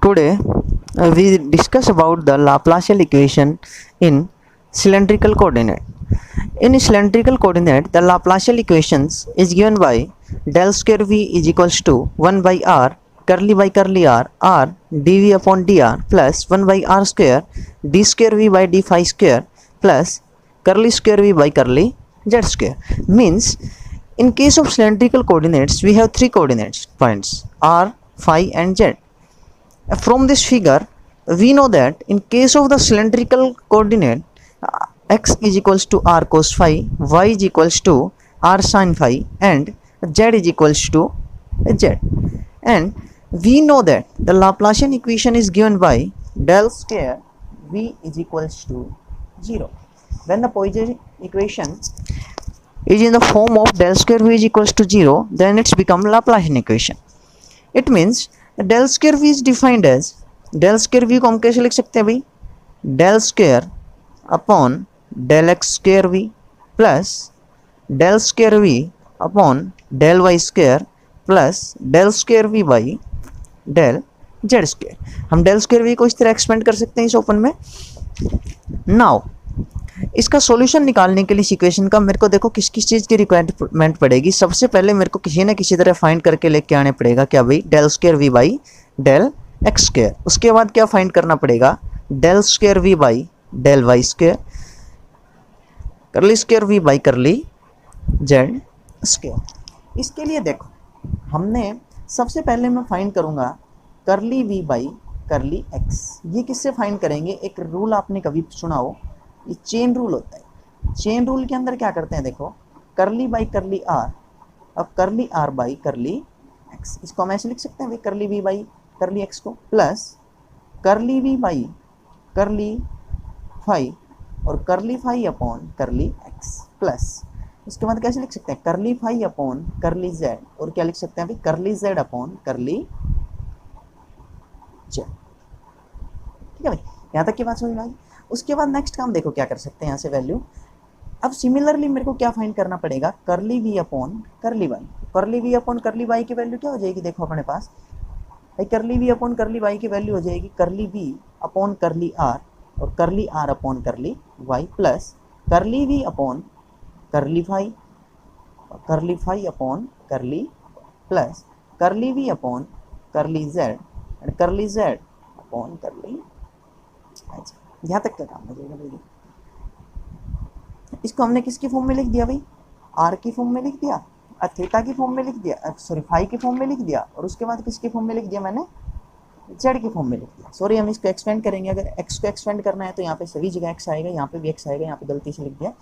Today we discuss about the Laplacian equation in cylindrical coordinate. In cylindrical coordinate, the Laplacian equations is given by del square v is equals to 1 by curly r dv upon dr plus 1 by r square d square v by d phi square plus curly square v by curly z square. Means in case of cylindrical coordinates we have three coordinates points r, phi and z. From this figure we know that in case of the cylindrical coordinate x is equals to r cos phi, y is equals to r sin phi and z is equals to z. And we know that the Laplacian equation is given by del square v is equals to 0. When the Poisson equation is in the form of del square v is equals to 0, then it's become Laplacian equation. It means del square v is defined as del square v को हम कैसे लिख सकते हैं भाई, del square upon del x square v plus del square v upon del y square plus del square v by del z square. हम del square v को इस तरह एक्सपेंड कर सकते हैं इस ओपन में. नाउ इसका सॉल्यूशन निकालने के लिए इस इक्वेशन का मेरे को देखो किस किस चीज़ की रिक्वायरमेंट पड़ेगी. सबसे पहले मेरे को किसी न किसी तरह फाइंड करके लेके आने पड़ेगा क्या भाई, del square we by del x square. उसके बाद क्या फाइंड करना पड़ेगा, del square we by del y square, curly square we by curly Z square. इसके लिए देखो हमने सबसे पहले मैं फाइंड करूँगा करली वी बाई करली एक्स. ये किससे फाइंड करेंगे, एक रूल आपने कभी सुना हो, ये चेन रूल होता है. चेन रूल के अंदर क्या करते हैं देखो, करली बाई करली आर, अब करली आर बाई करली एक्स. इसको हम ऐसे लिख सकते हैं भाई, curly we by curly x को plus curly we by curly phi और curly phi upon curly x plus इसके बाद कैसे लिख सकते हैं, करली फाई अपॉन करली जेड और क्या लिख सकते हैं भाई, करली जेड अपॉन करली जेड. ठीक है भाई, यहाँ तक की बात समझ में आई. उसके बाद नेक्स्ट काम देखो क्या कर सकते हैं यहाँ से वैल्यू. अब सिमिलरली मेरे को क्या फाइंड करना पड़ेगा, curly we upon curly y. Curly we upon curly y की वैल्यू क्या हो जाएगी देखो अपने पास भाई, curly we upon curly y की वैल्यू हो जाएगी curly we upon curly are और curly are upon curly y plus curly we upon curly phi और curly phi upon curly plus curly we upon curly z and curly z upon curly. यहाँ तक का काम हो जाएगा भाई. इसको हमने किसकी फॉर्म में लिख दिया भाई, आर की फॉर्म में लिख दिया, थीटा की फॉर्म में लिख दिया, सॉरी फाई की फॉर्म में लिख दिया और उसके बाद किसकी फॉर्म में लिख दिया मैंने, जेड की फॉर्म में लिख दिया. सॉरी हम इसको एक्सपेंड करेंगे, अगर एक्स को एक्सपेंड करना है तो यहाँ पे सभी जगह एक्स आएगा, यहाँ पे भी एक्स आएगा, यहाँ पे गलती से लिख दिया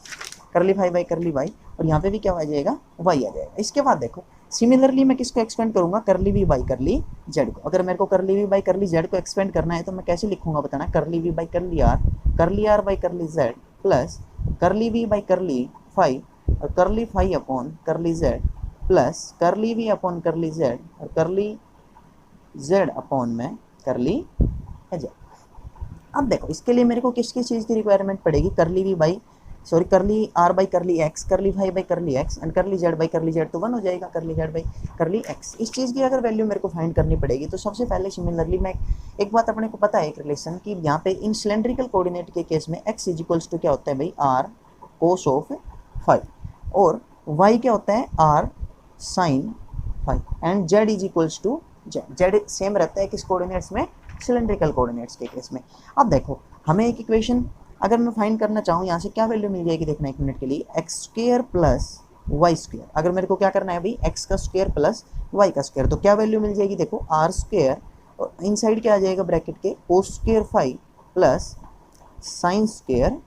करली फाई बाई करली वाई और यहाँ पे भी क्या आ जाएगा, वाई आ जाएगा. इसके बाद देखो सिमिलरली मैं किसको एक्सपेंड करूँगा, करली वी बाई करली जेड को. अगर मेरे को curly we by curly z को एक्सपेंड करना है तो मैं कैसे लिखूंगा बताना, curly we by curly r by curly Z plus curly we by curly phi और curly phi upon curly Z plus curly we upon curly Z और करली जेड अपॉन में करली जेड. अब देखो इसके लिए मेरे को किस किस चीज़ की रिक्वायरमेंट पड़ेगी, curly we by sorry curly r by curly x, curly phi by curly x and curly z by curly z तो 1 हो जाएगा, करली जेड बाई करली एक्स. इस चीज़ की अगर वैल्यू मेरे को फाइंड करनी पड़ेगी तो सबसे पहले सिमिलरली मैं एक बात अपने को पता है एक रिलेशन कि यहाँ पे इन सिलेंड्रिकल कोऑर्डिनेट के केस में एक्स इज इक्वल्स टू क्या होता है भाई, आर कोस ऑफ फाई और वाई क्या होता है, r sine phi and z is equals to z. Z same रहता है किस कोऑर्डिनेट्स में, सिलेंड्रिकल कोऑर्डिनेट्स के केस में. अब देखो हमें एक इक्वेशन अगर मैं फाइंड करना चाहूँ यहाँ से क्या वैल्यू मिल जाएगी देखना एक मिनट के लिए, x square plus y square. अगर मेरे को क्या करना है भाई, एक्स का स्क्वायर प्लस वाई का स्क्वायर, तो क्या वैल्यू मिल जाएगी देखो, आर स्क्वायर और इनसाइड क्या आ जाएगा ब्रैकेट के cos square phi plus sine square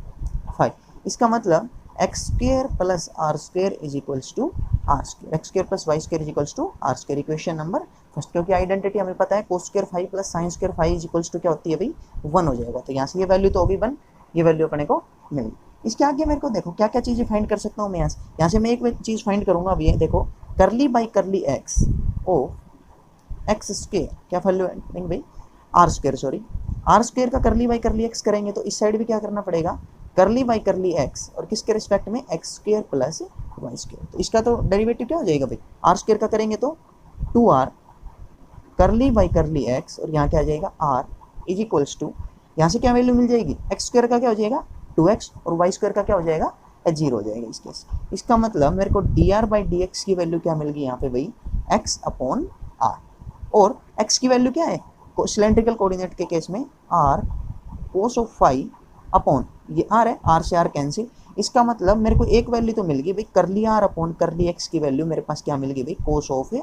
phi. इसका मतलब x square plus r square is equals to r square, x square plus y square is equals to r square. Equation number first, क्योंकि identity हमें पता है cos square phi plus sine square phi is equals to क्या होती है भाई, 1 हो जाएगा. तो यहाँ से ये वैल्यू तो होगी 1, ये वैल्यू अपने को मिली. इसके आगे मेरे को देखो क्या क्या चीज़ें फाइंड कर सकता हूँ मैं यहाँ से मैं एक चीज़ फाइंड करूँगा. अब ये देखो करली बाई करली एक्स ओ एक्स स्क्वायर क्या वैल्यू देंगे भाई, r square sorry r square का करली बाई करली एक्स करेंगे तो इस साइड भी क्या करना पड़ेगा, करली बाई करली एक्स और किसके रिस्पेक्ट में, x square plus y square. तो इसका तो डेरिवेटिव क्या हो जाएगा भाई, आर स्क्वायर का करेंगे तो 2r करली बाई करली एक्स और यहाँ क्या आ जाएगा आर इज इक्वल्स टू, यहाँ से क्या वैल्यू मिल जाएगी, एक्स स्क्वायर का क्या हो जाएगा 2x और वाई स्क्वायर का क्या हो जाएगा 0 हो जाएगा इस केस। इसका मतलब मेरे को d r by d x की वैल्यू क्या मिल गई यहाँ पे भाई, x अपॉन आर, और x की वैल्यू क्या है सिलेंड्रिकल कोऑर्डिनेट के केस में r cos of phi upon ये r है, r से r कैंसिल। इसका मतलब मेरे को एक वैल्यू तो मिल गई भाई करली r अपॉन करली x की वैल्यू मेरे पास क्या मिल गई भाई कोस ऑफ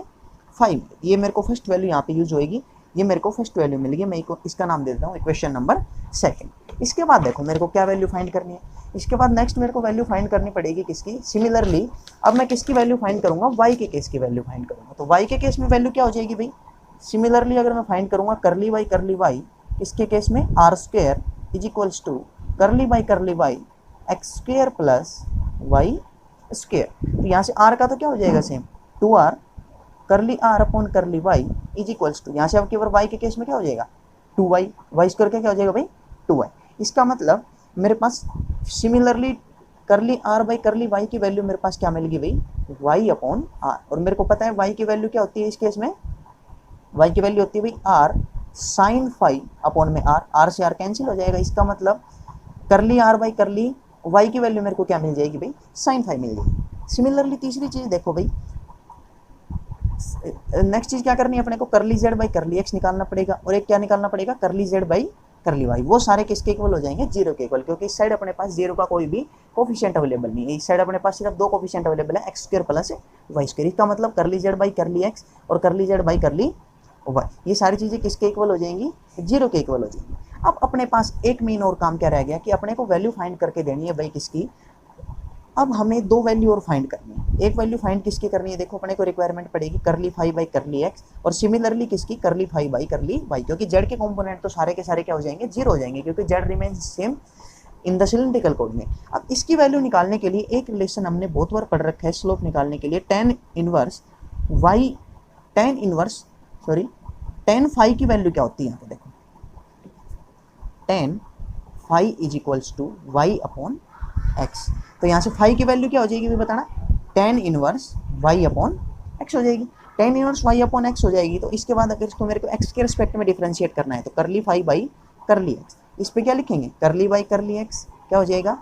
फाई। ये मेरे को फर्स्ट वैल्यू यहाँ पे यूज होएगी, ये मेरे को फर्स्ट वैल्यू मिल गई, मैं इसका नाम दे देता हूँ इक्वेशन नंबर सेकंड। इसके बाद देखो मेरे को क्या वैल्यू फाइंड करनी है, इसके बाद नेक्स्ट मेरे को वैल्यू फाइंड करनी पड़ेगी किसकी, सिमिलरली अब मैं किसकी वैल्यू फाइंड करूंगा, y के केस की वैल्यू फाइंड करूंगा। तो y के केस में वैल्यू क्या हो जाएगी भाई, सिमिलरली अगर मैं फाइंड करूंगा करली y इसके केस में r square is equals to curly y x square plus y square. तो यहाँ से r का तो क्या हो जाएगा सेम 2r करली r अपॉन करली y इज इक्वल्स टू, यहाँ से अब केवल y के केस में क्या हो जाएगा 2y, वाई स्क्वायर का क्या हो जाएगा भाई 2y। इसका मतलब मेरे पास सिमिलरली करली r बाई करली y की वैल्यू मेरे पास क्या मिलेगी भाई y अपॉन r, और मेरे को पता है y की वैल्यू क्या होती है इस केस में, y की वैल्यू होती है भाई r साइन फाई अपॉन में r से r कैंसिल हो जाएगा। इसका मतलब करली r बाई करली y की वैल्यू मेरे को क्या मिल जाएगी भाई साइन फाई मिल जाएगी। सिमिलरली तीसरी चीज़ देखो भाई, नेक्स्ट चीज़ क्या करनी है अपने को, करली z बाई करली x निकालना पड़ेगा, और एक क्या निकालना पड़ेगा करली z बाई करली y। वो सारे किसके इक्वल हो जाएंगे 0 के इक्वल, क्योंकि इस साइड अपने पास 0 का कोई भी कोफिशिएंट अवेलेबल नहीं है, इस साइड अपने पास सिर्फ 2 कोफिशिएंट अवेलेबल है x square plus y square. इसका मतलब करली z बाई करली x और करली z बाई करली y, ये सारी चीज़ें किसके इक्वल हो जाएंगी 0 के इक्वल हो जाएंगी। अब अपने पास एक मेन और काम क्या रह गया कि अपने को वैल्यू फाइंड करके देनी है भाई किसकी, अब हमें दो वैल्यू और फाइंड करनी है। एक वैल्यू फाइंड किसकी करनी है, देखो अपने को रिक्वायरमेंट पड़ेगी करली फाई बाई करली एक्स, और सिमिलरली किसकी करली फाई बाई करली वाई, क्योंकि जेड के कंपोनेंट तो सारे के सारे क्या हो जाएंगे 0 हो जाएंगे, क्योंकि Z remains same in the cylindrical coordinate. अब इसकी वैल्यू निकालने के लिए एक रिलेशन हमने बहुत बार पढ़ रखा है स्लोप निकालने के लिए, टेन फाई की वैल्यू क्या होती है यहाँ पे देखो, tan phi is equals to y upon x. तो यहाँ से फाई की वैल्यू क्या हो जाएगी भी बताना, tan inverse y upon x हो जाएगी, tan inverse y upon x हो जाएगी। तो इसके बाद अगर इसको मेरे को एक्स के रिस्पेक्ट में डिफरेंशिएट करना है तो करली फाई बाई करली एक्स, इस पर क्या लिखेंगे करली बाई करली एक्स क्या हो जाएगा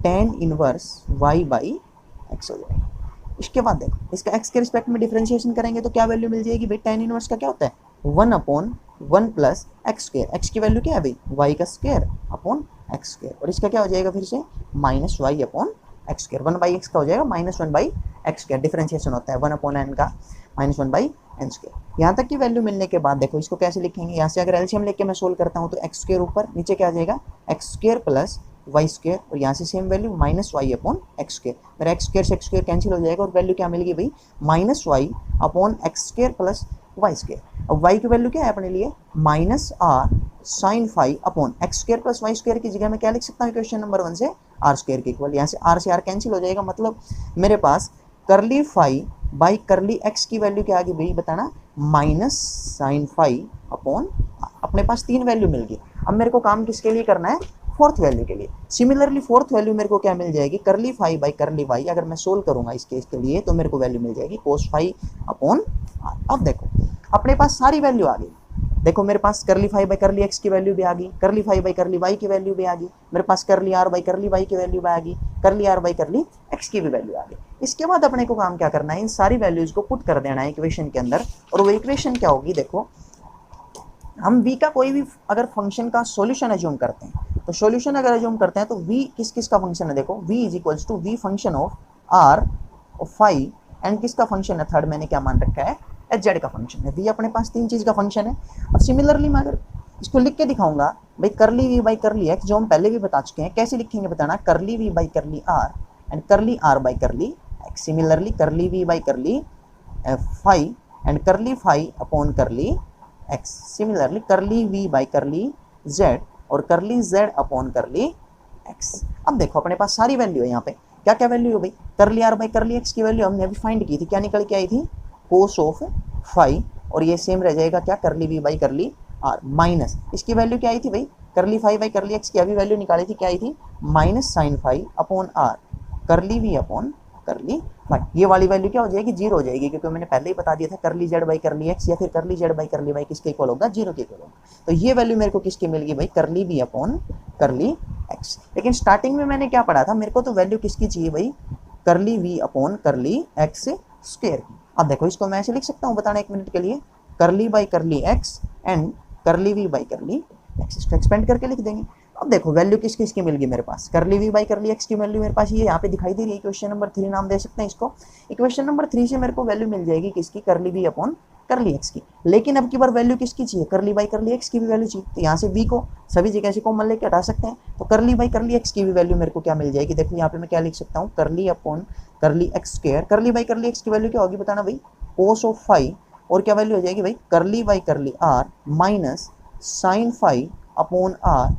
tan inverse y by x हो जाएगा। इसके बाद देखो इसका एक्स के रिस्पेक्ट में डिफरेंशिएशन करेंगे तो क्या वैल्यू मिल जाएगी भाई, टेन इनवर्स का क्या होता है 1 upon 1 plus x square, x की वैल्यू क्या है भाई वाई का स्क्वायर अपॉन एक्स स्क्वायर, और इसका क्या हो जाएगा फिर से minus y upon x square, 1 by x का हो जाएगा minus 1 by x square, differentiation होता है 1 अपॉन एन का माइनस 1 बाई एन स्क्वायर। यहाँ तक की वैल्यू मिलने के बाद देखो इसको कैसे लिखेंगे, यहाँ से अगर एलसीएम लेके मैं सोल्व करता हूँ तो एक्स स्क्वायर ऊपर, नीचे क्या आ जाएगा x square plus y square, और यहाँ से same value minus y upon x square, मेरा एक्स स्क्वायर से एक्स स्क्वायर कैंसिल हो जाएगा और वैल्यू क्या मिलेगी भाई minus y upon x square plus y square. अब वाई की वैल्यू क्या है अपने लिए minus r sine phi upon x square plus y square की जगह मैं क्या लिख सकता हूँ क्वेश्चन नंबर 1 से आर स्क्वायर के इक्वल, यहाँ से आर कैंसिल हो जाएगा, मतलब मेरे पास करली फाई बाई करली एक्स की वैल्यू क्या आ गई भाई बताना माइनस साइन फाई अपॉन, अपने पास 3 वैल्यू मिल गई। अब मेरे को काम किसके लिए करना है फोर्थ वैल्यू के लिए। सिमिलरली फोर्थ वैल्यू मेरे को क्या मिल जाएगी करली फाई बाई करली वाई, अगर मैं सोल्व करूंगा इस केस के लिए तो मेरे को वैल्यू मिल जाएगी कोस फाई अपॉन आर। अब देखो अपने पास सारी वैल्यू आ गई, देखो मेरे पास करली फाई बाई करली एक्स की वैल्यू भी आ गई, करली फाई बाई करली वाई की वैल्यू भी आ गई, मेरे पास करली आर बाई करली वाई की वैल्यू भी आ गई, करली आर बाई करली एक्स की भी वैल्यू आ गई। इसके बाद अपने को काम क्या करना है, इन सारी वैल्यूज को पुट कर देना है इक्वेशन के अंदर, और वो इक्वेशन क्या होगी देखो, हम v का कोई भी अगर फंक्शन का सॉल्यूशन एज्यूम करते हैं तो सॉल्यूशन अगर एज्यूम करते हैं तो v किस किस का फंक्शन है, देखो v is equals to v function of r और फाई एंड किसका फंक्शन है, थर्ड मैंने क्या मान रखा है एच जेड का फंक्शन है। v अपने पास 3 चीज़ का फंक्शन है। अब सिमिलरली मैं अगर इसको लिख के दिखाऊंगा भाई करली v बाई करली एक्स, जो हम पहले भी बता चुके हैं, कैसे लिखेंगे बताना, curly v by curly r and curly r by curly x. Similarly curly v by curly phi and curly phi upon curly x. Similarly curly v by curly z और करली z अपॉन करली एक्स। अब देखो अपने पास सारी value है, यहाँ पे क्या क्या वैल्यू है भाई, करली r बाई करली एक्स की वैल्यू हमने अभी फाइंड की थी, क्या निकल के आई थी कोस ऑफ फाई, और ये सेम रह जाएगा क्या करली v by curly r minus इसकी वैल्यू क्या आई थी भाई करली फाई बाई करली एक्स की अभी वैल्यू निकाली थी, क्या आई थी minus sine phi upon r curly v upon curly y. ये वाली वैल्यू क्या हो जाएगी, जीरो हो जाएगी, क्योंकि मैंने पहले ही बता दिया था करली जेड बाई करली एक्स या फिर curly z by curly y किसके इक्वल होगा, जीरो के इक्वल होगा। तो ये वैल्यू मेरे को किसकी मिल गई भाई, curly we upon curly x. लेकिन स्टार्टिंग में मैंने क्या पढ़ा था, मेरे को तो वैल्यू किसकी चाहिए भाई, curly we upon curly x square की। अब देखो इसको मैं ऐसे लिख सकता हूँ, बताना एक मिनट के लिए, curly by curly x and curly we by curly x, इसको एक्सपेंड करके लिख देंगे। अब देखो वैल्यू किस किस की मिल गई मेरे पास, करली वी बाई करली एक्स की वैल्यू मेरे पास ये यहाँ पे दिखाई दे रही है, इक्वेशन नंबर 3 नाम दे सकते हैं इसको। इक्वेशन नंबर 3 से मेरे को वैल्यू मिल जाएगी किसकी, करली वी अपॉन करली एक्स की। लेकिन अब की बार वैल्यू किसकी चाहिए, करली बाई करली एक्स की भी वैल्यू चाहिए। तो यहाँ से वी को सभी जगह से कॉमन लेके हटा सकते हैं, तो करली बाई करली एक्स की भी वैल्यू मेरे को क्या मिल जाएगी, देखो यहाँ पे मैं क्या लिख सकता हूँ, करली अपॉन करली एक्स स्क्वायर, करली बाई करली एक्स की वैल्यू क्या होगी बताना भाई, कोस ऑफ फाई, और क्या वैल्यू हो जाएगी भाई, curly by curly r minus sine phi upon r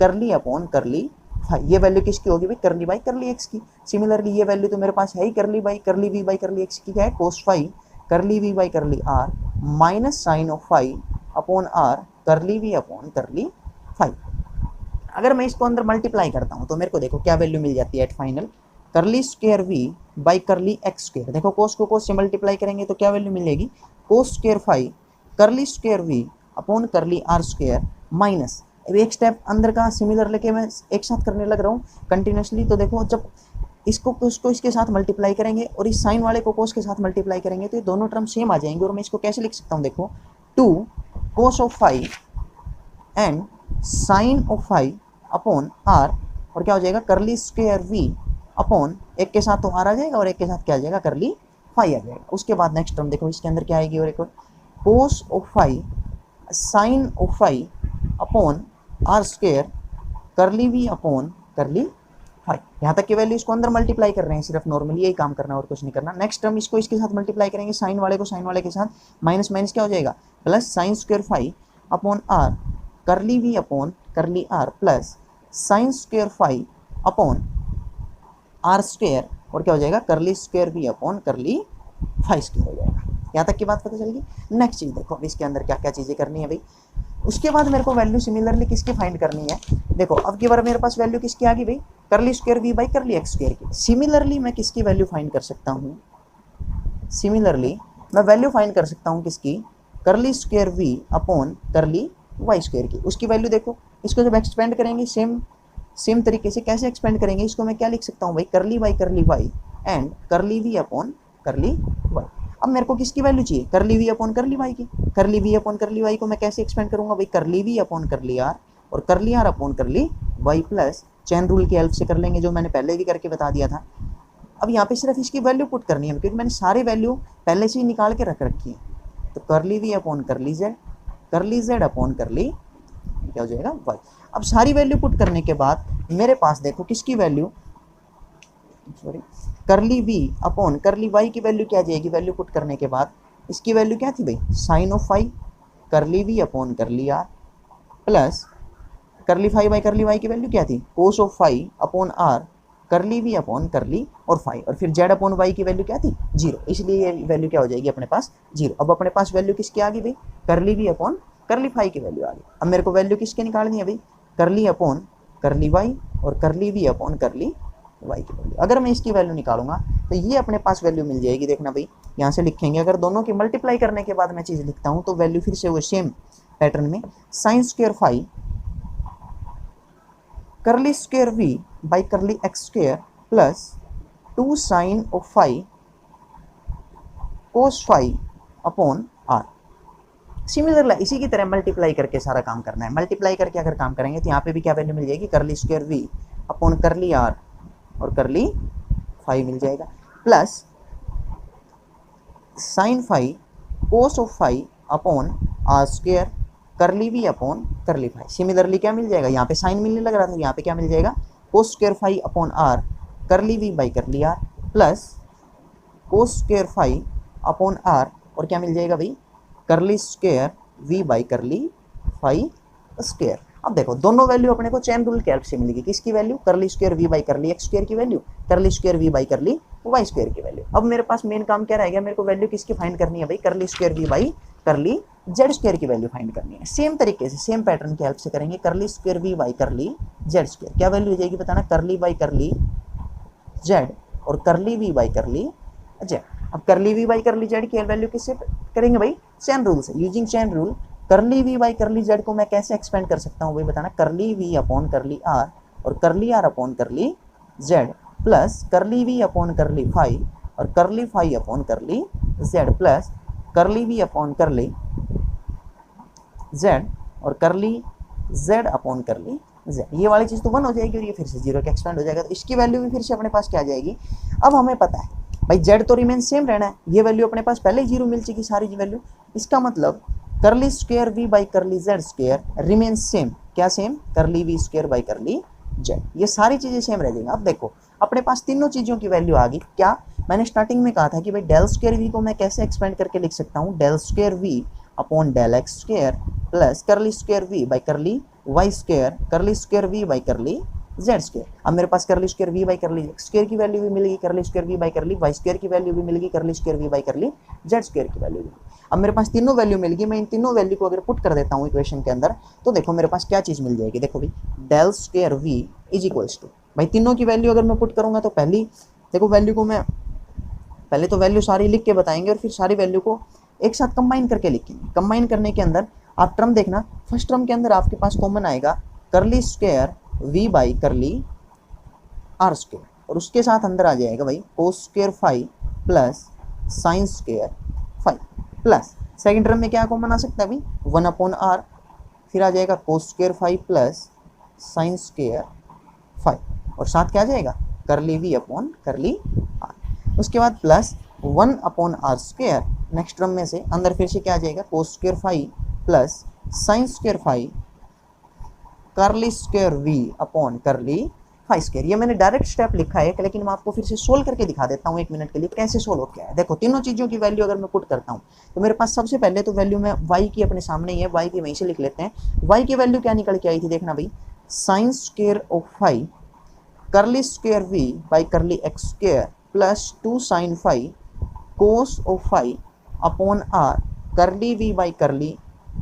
curly upon curly phi. ये वैल्यू किसकी होगी भाई, करली बाई करली एक्स की। सिमिलरली ये वैल्यू तो मेरे पास है ही, करली वी बाई करली एक्स की क्या है, cos phi curly we by curly r minus sine of phi upon r curly we upon curly phi. अगर मैं इसको अंदर मल्टीप्लाई करता हूँ तो मेरे को देखो क्या वैल्यू मिल जाती है at final, curly square we by curly x square. देखो कोस को कोस से मल्टीप्लाई करेंगे तो क्या वैल्यू मिलेगी, कोस square phi curly square we upon curly R square minus, अब एक स्टेप अंदर का सिमिलर लेके मैं एक साथ करने लग रहा हूँ कंटिन्यूसली। तो देखो जब इसको कोस को इसके साथ मल्टीप्लाई करेंगे और इस साइन वाले को कोस के साथ मल्टीप्लाई करेंगे तो ये दोनों टर्म सेम आ जाएंगे। और मैं इसको कैसे लिख सकता हूँ, देखो 2 cos of phi and sine of phi upon r, और क्या हो जाएगा, करली स्क्वायर वी अपॉन, एक के साथ तो आर आ जाएगा और एक के साथ क्या आ जाएगा, करली फाई आ जाएगा। उसके बाद नेक्स्ट टर्म देखो इसके अंदर क्या आएगी, और एक cos of phi sine of phi upon are square curly we upon curly phi. यहाँ तक की वैल्यू इसको अंदर मल्टीप्लाई कर रहे हैं, सिर्फ नॉर्मली यही काम करना है और कुछ नहीं करना। नेक्स्ट टर्म इसको इसके साथ मल्टीप्लाई करेंगे, साइन वाले को साइन वाले के साथ, माइनस माइनस क्या हो जाएगा, plus sine square phi upon r curly we upon curly are plus sine square phi upon are square, और क्या हो जाएगा, curly square we upon curly phi square हो जाएगा। यहाँ तक की बात पता चल गई। नेक्स्ट चीज़ देखो अब इसके अंदर क्या क्या चीज़ें करनी है भाई। उसके बाद मेरे को वैल्यू सिमिलरली किसकी फाइंड करनी है, देखो अब की बार मेरे पास वैल्यू किसकी आ गई भाई, curly square we by curly x square की। सिमिलरली मैं किसकी वैल्यू फाइंड कर सकता हूँ, सिमिलरली मैं वैल्यू फाइंड कर सकता हूँ किसकी, करली square we upon curly Y square की। उसकी वैल्यू देखो, इसको जब एक्सपेंड करेंगे सेम तरीके से कैसे एक्सपेंड करेंगे, इसको मैं क्या लिख सकता हूँ भाई, curly y and curly we upon curly y. अब मेरे को किसकी वैल्यू चाहिए, करली वी अपॉन करली वाई की। करली वी अपॉन करली वाई को मैं कैसे एक्सपेंड करूंगा भाई, curly we upon curly are और curly are upon curly y plus chain rule की हेल्प से कर लेंगे, जो मैंने पहले भी करके बता दिया था। अब यहाँ पे सिर्फ इसकी वैल्यू पुट करनी है, क्योंकि मैंने सारे वैल्यू पहले से ही निकाल के रख रखी है। तो curly we upon curly z upon curly क्या हो जाएगा वाई। अब सारी वैल्यू पुट करने के बाद मेरे पास देखो किसकी वैल्यू, सॉरी, करली वी अपॉन करली वाई की वैल्यू क्या आ जाएगी, वैल्यू पुट करने के बाद इसकी वैल्यू क्या थी भाई, sine of phi curly we upon curly are plus curly phi by curly y की वैल्यू क्या थी, cos of phi upon r curly we upon curly और फाई, और फिर जेड अपॉन वाई की वैल्यू क्या थी, जीरो। इसलिए ये वैल्यू क्या हो जाएगी अपने पास, जीरो। अब अपने पास वैल्यू किसकी आ गई भाई, curly we upon curly phi की वैल्यू आ गई। अब मेरे को वैल्यू किसके निकालनी है भाई, करली अपॉन करली वाई और करली वी अपॉन करली वाई की वैल्यू। अगर मैं इसकी वैल्यू निकालूंगा तो ये अपने पास वैल्यू मिल जाएगी, देखना भाई यहाँ से लिखेंगे। अगर दोनों की मल्टीप्लाई करने के बाद मैं चीज़ लिखता हूँ तो वैल्यू फिर से वो सेम पैटर्न में, sine square phi curly square we by curly x square plus 2 sine of phi cos phi upon r. Similarly इसी की तरह मल्टीप्लाई करके सारा काम करना है। मल्टीप्लाई करके अगर काम करेंगे तो यहाँ पे भी क्या वैल्यू मिल जाएगी, curly square we upon curly are और करली फाई मिल जाएगा plus sine phi cos of phi upon are square curly we upon curly phi. Similarly क्या मिल जाएगा, यहाँ पे साइन मिलने लग रहा था, यहाँ पे क्या मिल जाएगा, cos square phi upon r curly we by curly are plus cos square phi upon r और क्या मिल जाएगा भाई, curly square we by curly phi square. अब देखो दोनों वैल्यू अपने को चेन रूल के हेल्प से मिलेगी। किसकी value, curly square we by curly x square की value, curly square we by curly Y square की वैल्यू। अब मेरे पास मेन काम क्या रह गया, मेरे को वैल्यू किसकी फाइंड करनी है भाई, curly square we by curly Z square की वैल्यू फाइंड करनी है। सेम तरीके से सेम पैटर्न की हेल्प से करेंगे, curly square we by curly Z square क्या वैल्यू हो जाएगी बताना, करली बाई करली जेड और करली वी बाई करली जेड। अब करली वी बाई करली जेड की वैल्यू किससे करेंगे भाई? चेन रूल से। यूजिंग चेन रूल करली वी बाई करली जेड को मैं कैसे एक्सपेंड कर सकता हूँ भाई बताना? Curly we upon curly are और curly are upon curly Z plus curly we upon curly phi और curly phi upon curly Z plus curly we upon curly Z और curly z upon curly Z. ये वाली चीज़ तो 1 हो जाएगी और ये फिर से 0 के एक्सपेंड हो जाएगा, तो इसकी वैल्यू भी फिर से अपने पास क्या आ जाएगी? अब हमें पता है भाई जेड तो रिमेन सेम रहना है, ये वैल्यू अपने पास पहले ही 0 मिल चुकी सारी वैल्यू। इसका मतलब curly square we by curly Z square remain same. क्या same? Curly V square by curly Z, ये सारी चीज़ें सेम रह जाएंगी। अब देखो अपने पास तीनों चीज़ों की वैल्यू आ गई। क्या मैंने स्टार्टिंग में कहा था कि भाई डेल स्क्वायर वी को मैं कैसे एक्सपेंड करके लिख सकता हूँ? Del square we upon del x square plus curly square we by curly Y square curly square we by curly Z square. अब मेरे पास curly square we by curly x square की वैल्यू भी मिलेगी, curly square we by curly Y square की value भी मिलेगी, curly square we by curly Z square की वैल्यू भी। अब मेरे पास तीनों वैल्यू मिलेगी, मैं इन तीनों वैल्यू को अगर पुट कर देता हूँ इक्वेशन के अंदर तो देखो मेरे पास क्या चीज़ मिल जाएगी। देखो भाई del square V is equals to, भाई तीनों की वैल्यू अगर मैं पुट करूँगा तो पहली देखो वैल्यू को मैं पहले तो वैल्यू सारी लिख के बताएंगे और फिर सारी वैल्यू को एक साथ कंबाइन करके लिखेंगे। कंबाइन करने के अंदर आप टर्म देखना, फर्स्ट टर्म के अंदर आपके पास कॉमन आएगा curly square we by curly R square और उसके साथ अंदर आ जाएगा भाई cos square phi plus sine square phi plus second term में क्या कॉमन आ सकता है भाई? 1 अपॉन आर, फिर आ जाएगा cos square phi plus sine square phi और साथ क्या आ जाएगा? करली वी अपॉन करली आर। उसके बाद plus 1 upon are square, next term में से अंदर फिर से क्या आ जाएगा? Cos square phi plus sine square phi curly square we upon curly phi square. ये मैंने डायरेक्ट स्टेप लिखा है लेकिन मैं आपको फिर से सोल्व करके दिखा देता हूँ 1 मिनट के लिए कैसे सोल्व हो गया है। देखो तीनों चीज़ों की वैल्यू अगर मैं पुट करता हूँ तो मेरे पास सबसे पहले तो वैल्यू में y की अपने सामने ही है, y की वहीं से लिख लेते हैं। y की वैल्यू क्या निकल के आई थी देखना भाई, sine square of phi curly square we by curly x square plus 2 sine phi cos of phi upon r curly we by curly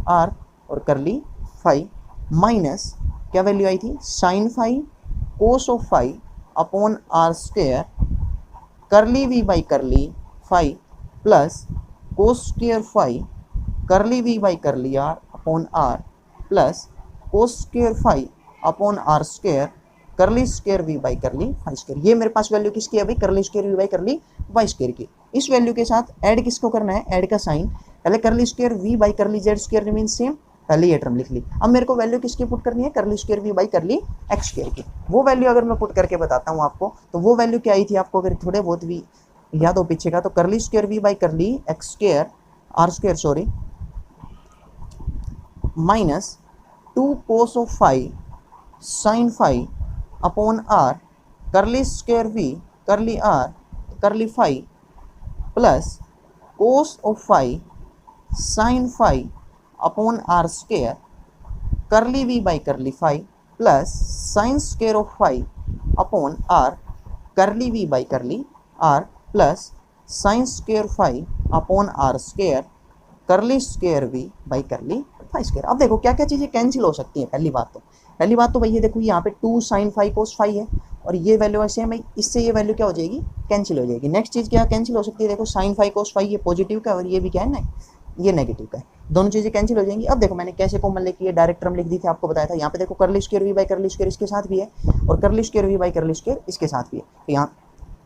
are और करली फाई माइनस क्या वैल्यू आई थी? Sine phi cos of phi upon are square curly we by curly phi plus cos square phi curly we by curly are upon r plus cos square phi upon are square curly square we by curly phi square. ये मेरे पास value किसकी है भाई? Curly square we by curly Y square की। इस value के साथ ऐड किसको करना है? ऐड का साइन, पहले curly square we by curly Z square remain same, पहले ये टर्म लिख ली। अब मेरे को वैल्यू किसकी पुट करनी है? Curly square we by curly x square की। वो वैल्यू अगर मैं पुट करके बताता हूँ आपको तो वो वैल्यू क्या आई थी आपको अगर थोड़े बहुत भी याद हो पीछे का, तो curly square we by curly x square r square sorry minus 2 cos of phi sine phi upon r curly square v curly r curly phi plus cos of phi sine phi upon are square curly we by curly phi plus sine square of phi upon r curly we by curly are plus sine square phi upon are square curly square we by curly phi square. अब देखो क्या क्या चीज़ें cancel हो सकती हैं। पहली बात तो भाई ये देखो यहाँ पे 2 साइन फाई कोस फाई है और ये वैल्यू ऐसे है भाई, इससे ये वैल्यू क्या हो जाएगी? कैंसिल हो जाएगी। नेक्स्ट चीज़ क्या कैंसिल हो सकती है? देखो साइन फाई कोस फाई ये पॉजिटिव का और ये भी क्या है ना, ये नेगेटिव का है, दोनों चीज़ें कैंसिल हो जाएंगी। अब देखो मैंने कैसे कॉमन लेके ये डायरेक्ट टर्म लिख दी थी, आपको बताया था। यहाँ पे देखो curly square we by curly square इसके साथ भी है और curly square we by curly square इसके साथ भी है, तो यहाँ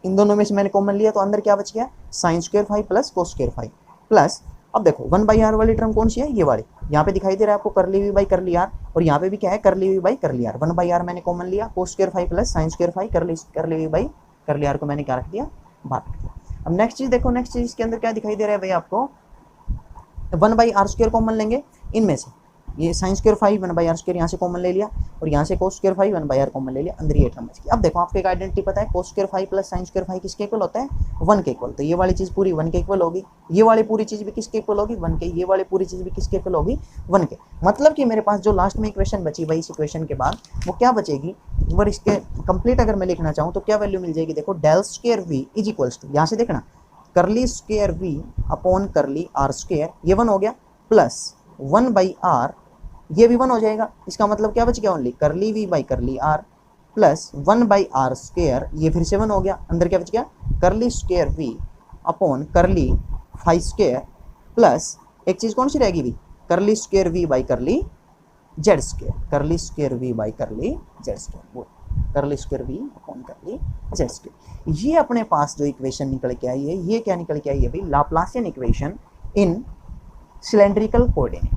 इन दोनों में से मैंने कॉमन लिया तो अंदर क्या बच गया? Sine square phi plus cos square phi plus अब देखो 1/r वाली टर्म कौन सी है? ये वाली, यहाँ पे दिखाई दे रहा है आपको करली वी बाई करली आर और यहाँ पे भी क्या है? करली we by curly are. 1/r मैंने कॉमन लिया, cos square phi plus sine square phi curly we by curly R को मैंने क्या रख दिया? बाहर रख दिया। अब नेक्स्ट चीज़ देखो, नेक्स्ट चीज़ इसके अंदर क्या दिखाई दे रहा है भाई आपको? 1/r स्क्वायर कॉमन लेंगे इनमें से, ये sign square phi 1/r square यहाँ से कॉमन ले लिया और यहाँ से कोस स्क्वायर फाई 1/r कॉमन ले लिया, अंदर ये टर्म बच गई। अब देखो आपको एक आइडेंटिटी पता है, cos square phi plus sine square phi किसके इक्वल होता है? 1 के इक्वल। तो ये वाली चीज़ पूरी 1 के इक्वल होगी, ये वाली पूरी चीज़ भी किसके इक्वल होगी? 1 के। ये वाली पूरी चीज़ भी किसके इक्वल होगी? 1 के। मतलब कि मेरे पास जो लास्ट में इक्वेशन बची भाई इस इक्वेशन के बाद वो क्या बचेगी? अगर इसके कंप्लीट अगर मैं लिखना चाहूँ तो क्या वैल्यू मिल जाएगी? देखो del square V is equals to, यहाँ से देखना curly square we upon curly R square, ये 1 हो गया, प्लस 1/r ये भी 1 हो जाएगा। इसका मतलब क्या बच गया? Only curly we by curly are plus 1/r², ये फिर से 1 हो गया, अंदर क्या बच गया, curly square v upon curly phi square plus एक चीज़ कौन सी रहेगी भी, curly square v by curly Z square, curly square v by curly Z square, वो curly square v upon curly Z square. ये अपने पास जो इक्वेशन निकल के आई है, ये क्या निकल के आई है भाई, Laplacian equation in cylindrical coordinate.